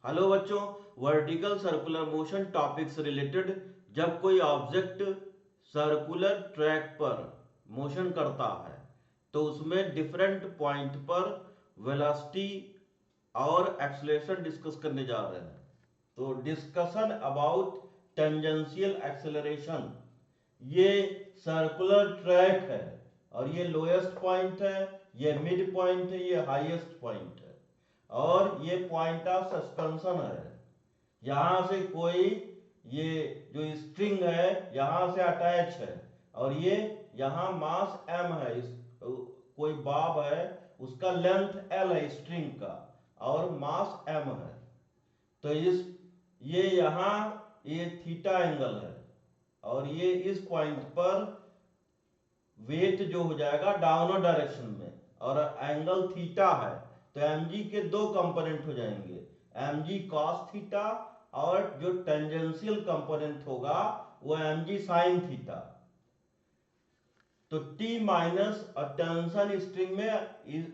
Hello बच्चों, vertical circular motion topic से related जब कोई ऑब्जेक्ट सर्कुलर ट्रैक पर मोशन करता है तो उसमें डिफरेंट पॉइंट पर वेलोसिटी और एक्सेलरेशन डिस्कस करने जा रहे हैं। तो डिस्कशन अबाउट टेंजेंशियल एक्सेलरेशन। ये सर्कुलर ट्रैक है और ये लोएस्ट पॉइंट है, ये मिड पॉइंट है, ये हाईएस्ट पॉइंट है और ये पॉइंट ऑफ सस्पेंशन है। यहां से कोई ये जो स्ट्रिंग है यहां से अटैच है और ये यहां मास m है, इस कोई बाब है उसका लेंथ l है स्ट्रिंग का और मास m है। तो ये यहां ये थीटा एंगल है और ये इस पॉइंट पर वेट जो हो जाएगा डाउनवर्ड डायरेक्शन में और एंगल थीटा है। तो mg के दो कंपोनेंट हो जाएंगे, mg cos थीटा और जो टेंजेंशियल कंपोनेंट होगा वो mg sin थीटा। तो t माइनस टेंशन स्ट्रिंग में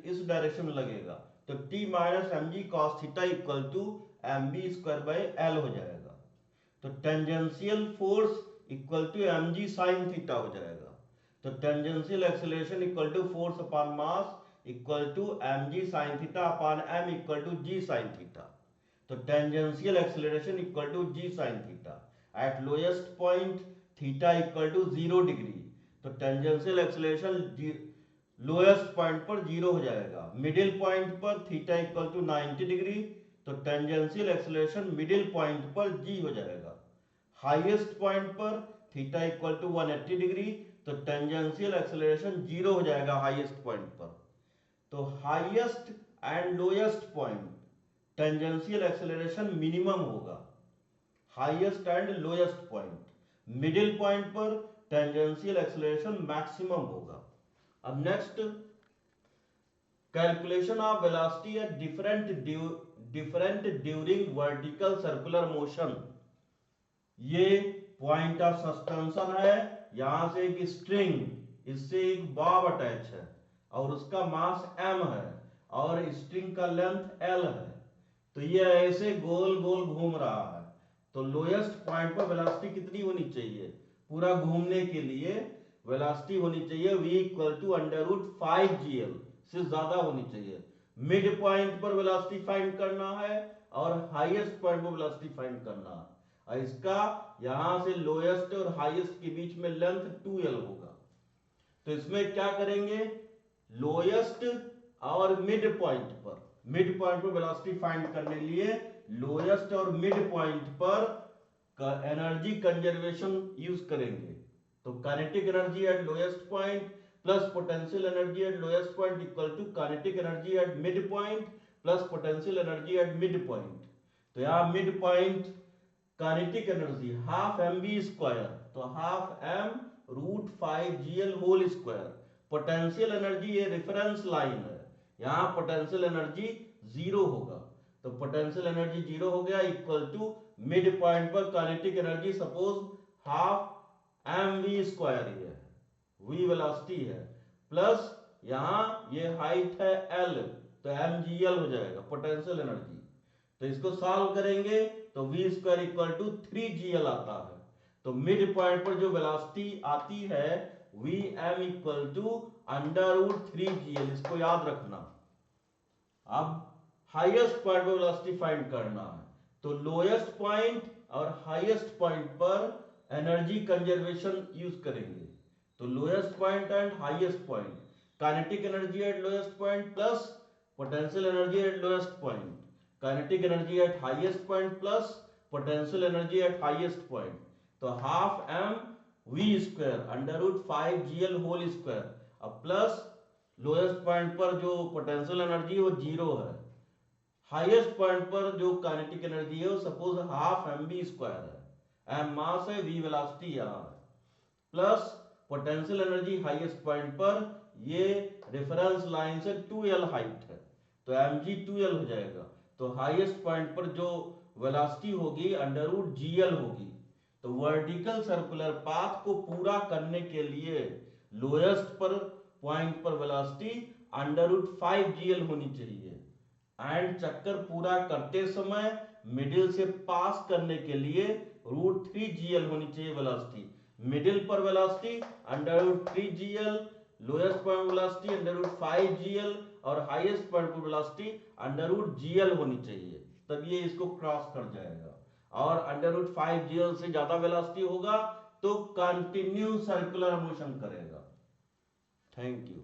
इस डायरेक्शन में लगेगा तो t minus mg cos theta equal to mb square by l हो जाएगा। तो tangential force equal to mg sin theta हो जाएगा। तो tangential acceleration equal to force upon mass equal to mg sin theta upon m equal to g sin theta. तो tangential acceleration equal to g sin theta at lowest point theta equal to 0 degree. तो tangential acceleration lowest point पर 0 हो जाएगा। Middle point पर theta equal to 90 degree. तो tangential acceleration middle point पर g हो जाएगा। हाईएस्ट पॉइंट पर थीटा इक्वल टू 180 डिग्री। तो टेंजेंशियल एक्सेलरेशन 0 हो जाएगा हाईएस्ट पॉइंट पर। तो highest and lowest point tangential acceleration minimum होगा, highest and lowest point. Middle point पर टेंजेंशियल एक्सेलरेशन मैक्सिमम होगा। अब next, calculation of velocity at different during vertical circular motion. ये पॉइंट ऑफ सस्पेंशन है, यहां से एक स्ट्रिंग, इससे एक बॉब अटैच है और उसका मास m है और स्ट्रिंग का लेंथ l है। तो ये ऐसे गोल गोल घूम रहा है। तो लोएस्ट पॉइंट पर वेलोसिटी कितनी होनी चाहिए? पूरा घूमने के लिए वेलोसिटी होनी चाहिए v equal to under root 5gl से ज्यादा होनी चाहिए। मिड पॉइंट पर वेलोसिटी फाइंड करना है और हाईएस्ट पॉइंट पर वेलोसिटी फाइंड करना है और इसका यहां से लोएस्ट और हाईएस्ट के बीच में लेंथ 2l होगा। तो इसमें क्या करेंगे, लोएस्ट और मिड पॉइंट पर वेलोसिटी फाइंड करने के लिए लोएस्ट और मिड पॉइंट पर एनर्जी कंजर्वेशन यूज करेंगे। तो kinetic energy at lowest point plus potential energy at lowest point equal to kinetic energy at mid point plus potential energy at mid point. तो यहां mid point kinetic energy half mv square, तो half m root 5gl whole square. Potential energy ये reference line है, यहां potential energy 0 होगा। तो potential energy 0 हो गया इक्वल टू मिड पॉइंट पर kinetic energy suppose half mv square ये v वेलोसिटी है प्लस यहां ये हाइट है l, तो mgl हो जाएगा पोटेंशियल एनर्जी। तो इसको सॉल्व करेंगे तो v square equal to 3gl आता है। तो मिड पॉइंट पर जो वेलोसिटी आती है vm equal to under root 3gl, इसको याद रखना। अब हाईएस्ट पॉइंट पर वेलोसिटी फाइंड करना है तो लोएस्ट पॉइंट और हाईएस्ट पॉइंट पर एनर्जी कंजर्वेशन यूज करेंगे। तो lowest point and highest point, kinetic energy at lowest point plus potential energy at lowest point, kinetic energy at highest point plus potential energy at highest point. तो half m v square under root 5gl whole square अब plus lowest point पर जो potential energy है वो 0 है, highest point पर जो kinetic energy है वो सपोज हाफ mv स्क्वायर है, m मास है, v वेलोसिटी यहां है, plus potential energy highest point पर ये रेफरेंस लाइन से 2l हाइट है तो mg 2l हो जाएगा। तो हाईएस्ट पॉइंट पर जो वेलोसिटी होगी अंडर रूट gl होगी। तो वर्टिकल सर्कुलर पाथ को पूरा करने के लिए लोएस्ट पर पॉइंट पर वेलोसिटी अंडर रूट 5gl होनी चाहिए। एंड चक्कर पूरा करते समय मिडिल से पास करने के लिए √3gl होनी चाहिए वेलोसिटी। मिडिल पर velocity √3gl, lowest point velocity √5gl और हाईएस्ट पॉइंट पर वेलोसिटी √gl होनी चाहिए, तब ये इसको क्रॉस कर जाएगा। और √5gl से ज्यादा वेलोसिटी होगा तो कंटिन्यू सर्कुलर मोशन करेगा। Thank you.